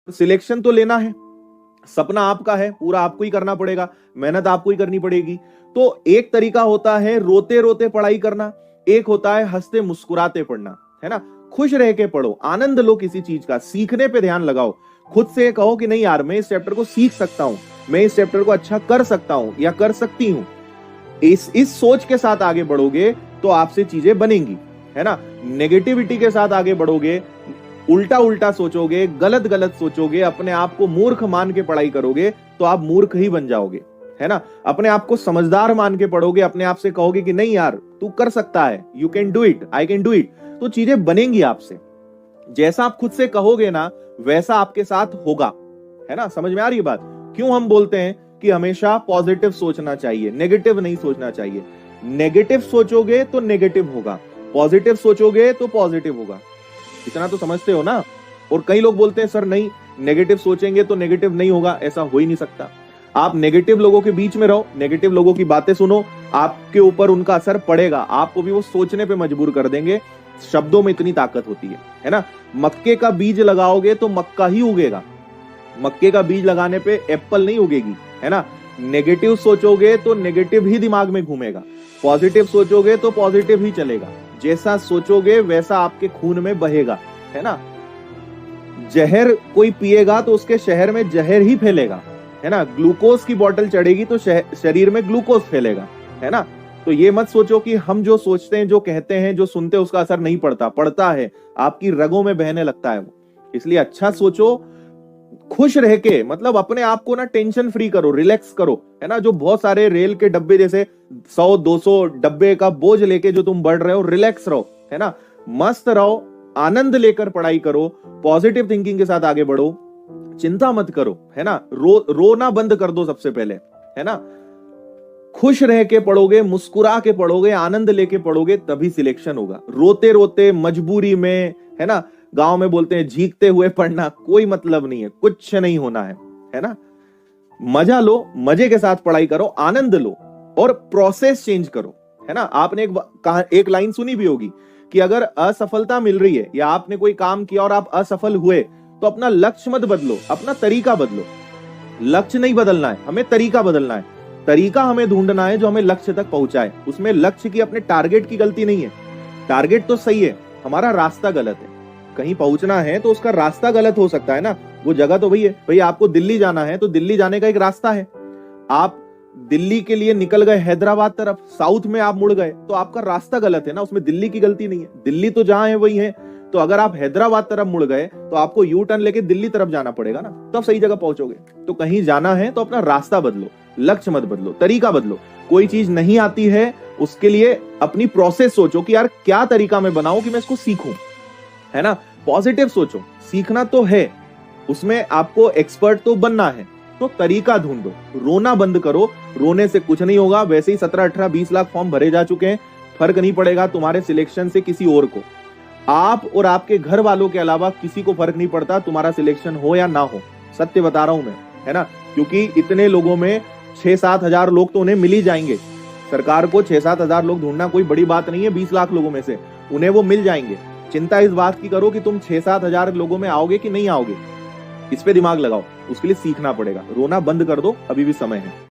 Selection तो लेना है, सपना आपका है, पूरा आपको ही करना पड़ेगा, मेहनत आपको ही करनी पड़ेगी। तो एक तरीका होता है रोते रोते पढ़ाई करना, एक होता है हंसते मुस्कुराते पढ़ना, है ना। खुश रह के पढ़ो, आनंद लो किसी चीज का, सीखने पे ध्यान लगाओ। खुद से कहो कि नहीं यार, मैं इस चैप्टर को सीख सकता हूं, मैं इस चैप्टर को अच्छा कर सकता हूं या कर सकती हूं। इस सोच के साथ आगे बढ़ोगे तो आपसे चीजें बनेंगी, है ना। नेगेटिविटी के साथ आगे बढ़ोगे, उल्टा उल्टा सोचोगे, गलत गलत सोचोगे, अपने आप को मूर्ख मान के पढ़ाई करोगे तो आप मूर्ख ही बन जाओगे, है ना। अपने आप को समझदार मान के पढ़ोगे, अपने आप से कहोगे कि नहीं यार तू कर सकता है, you can do it, I can do it, तो चीजें बनेंगी आपसे। जैसा आप खुद से कहोगे ना वैसा आपके साथ होगा, है ना। समझ में आ रही है बात। क्यों हम बोलते हैं कि हमेशा पॉजिटिव सोचना चाहिए, नेगेटिव नहीं सोचना चाहिए। नेगेटिव सोचोगे तो नेगेटिव होगा, पॉजिटिव सोचोगे तो पॉजिटिव होगा। इतना तो समझते हो ना। और कई लोग बोलते हैं सर नहीं, नेगेटिव सोचेंगे तो नेगेटिव नहीं होगा, ऐसा हो ही नहीं सकता। आप नेगेटिव लोगों के बीच में रहो, नेगेटिव लोगों की बातें सुनो, आपके ऊपर उनका असर पड़ेगा, आपको भी वो सोचने पे मजबूर कर देंगे। शब्दों में इतनी ताकत होती है ना। मक्के का बीज लगाओगे तो मक्का ही उगेगा, मक्के का बीज लगाने पे एप्पल नहीं उगेगी, है ना। नेगेटिव सोचोगे तो नेगेटिव ही दिमाग में घूमेगा, पॉजिटिव सोचोगे तो पॉजिटिव ही चलेगा। जैसा सोचोगे वैसा आपके खून में बहेगा, है ना। जहर कोई पिएगा तो उसके शहर में जहर ही फैलेगा, है ना। ग्लूकोज की बोतल चढ़ेगी तो शरीर में ग्लूकोज फैलेगा, है ना। तो ये मत सोचो कि हम जो सोचते हैं, जो कहते हैं, जो सुनते हैं उसका असर नहीं पड़ता, पड़ता है, आपकी रगों में बहने लगता है वो। इसलिए अच्छा सोचो, खुश रह के, मतलब अपने आप को ना टेंशन फ्री करो, रिलैक्स करो, है ना। जो बहुत सारे रेल के डब्बे जैसे 100-200 डब्बे का बोझ लेके जो तुम बढ़ रहे हो, रिलैक्स रहो, है ना। मस्त रहो, आनंद लेकर पढ़ाई करो, पॉजिटिव थिंकिंग के साथ आगे बढ़ो, चिंता मत करो, है ना। रोना बंद कर दो सबसे पहले, है ना। खुश रह के पढ़ोगे, मुस्कुरा के पढ़ोगे, आनंद लेके पढ़ोगे, तभी सिलेक्शन होगा। रोते रोते मजबूरी में, है ना, गांव में बोलते हैं झीकते हुए पढ़ना कोई मतलब नहीं है, कुछ नहीं होना है ना। मजा लो, मजे के साथ पढ़ाई करो, आनंद लो और प्रोसेस चेंज करो, है ना। आपने एक लाइन सुनी भी होगी कि अगर असफलता मिल रही है या आपने कोई काम किया और आप असफल हुए तो अपना लक्ष्य मत बदलो, अपना तरीका बदलो। लक्ष्य नहीं बदलना है, हमें तरीका बदलना है। तरीका हमें ढूंढना है जो हमें लक्ष्य तक पहुंचाए। उसमें लक्ष्य की, अपने टारगेट की गलती नहीं है। टारगेट तो सही है, हमारा रास्ता गलत है। कहीं पहुंचना है तो उसका रास्ता गलत हो सकता है ना। वो जगह तो वही है, भाई आपको दिल्ली जाना है तो दिल्ली जाने का एक रास्ता है। आप दिल्ली के लिए निकल गए हैदराबाद तरफ, साउथ में आप मुड़ गए तो आपका रास्ता गलत है ना, उसमें दिल्ली की गलती नहीं है। दिल्ली तो जहां है वही है। तो अगर आप हैदराबाद तरफ मुड़ गए तो आपको यू टर्न लेके दिल्ली तरफ जाना पड़ेगा ना, तब सही जगह पहुंचोगे। तो कहीं जाना है तो अपना रास्ता बदलो, लक्ष्य मत बदलो, तरीका बदलो। कोई चीज नहीं आती है उसके लिए अपनी प्रोसेस सोचो कि यार क्या तरीका मैं बनाऊं कि मैं इसको सीखूं, है ना। पॉजिटिव सोचो, सीखना तो है, उसमें आपको एक्सपर्ट तो बनना है, तो तरीका ढूंढो। रोना बंद करो, रोने से कुछ नहीं होगा। वैसे ही 17, 18, 20 लाख फॉर्म भरे जा चुके हैं, फर्क नहीं पड़ेगा तुम्हारे सिलेक्शन से किसी और को। आप और आपके घर वालों के अलावा किसी को फर्क नहीं पड़ता तुम्हारा सिलेक्शन हो या ना हो, सत्य बता रहा हूं मैं, है ना। क्योंकि इतने लोगों में 6-7 हजार लोग तो उन्हें मिल ही जाएंगे। सरकार को 6-7 हजार लोग ढूंढना कोई बड़ी बात नहीं है। 20 लाख लोगों में से उन्हें वो मिल जाएंगे। चिंता इस बात की करो कि तुम 6-7 हजार लोगों में आओगे कि नहीं आओगे, इस पे दिमाग लगाओ। उसके लिए सीखना पड़ेगा। रोना बंद कर दो, अभी भी समय है।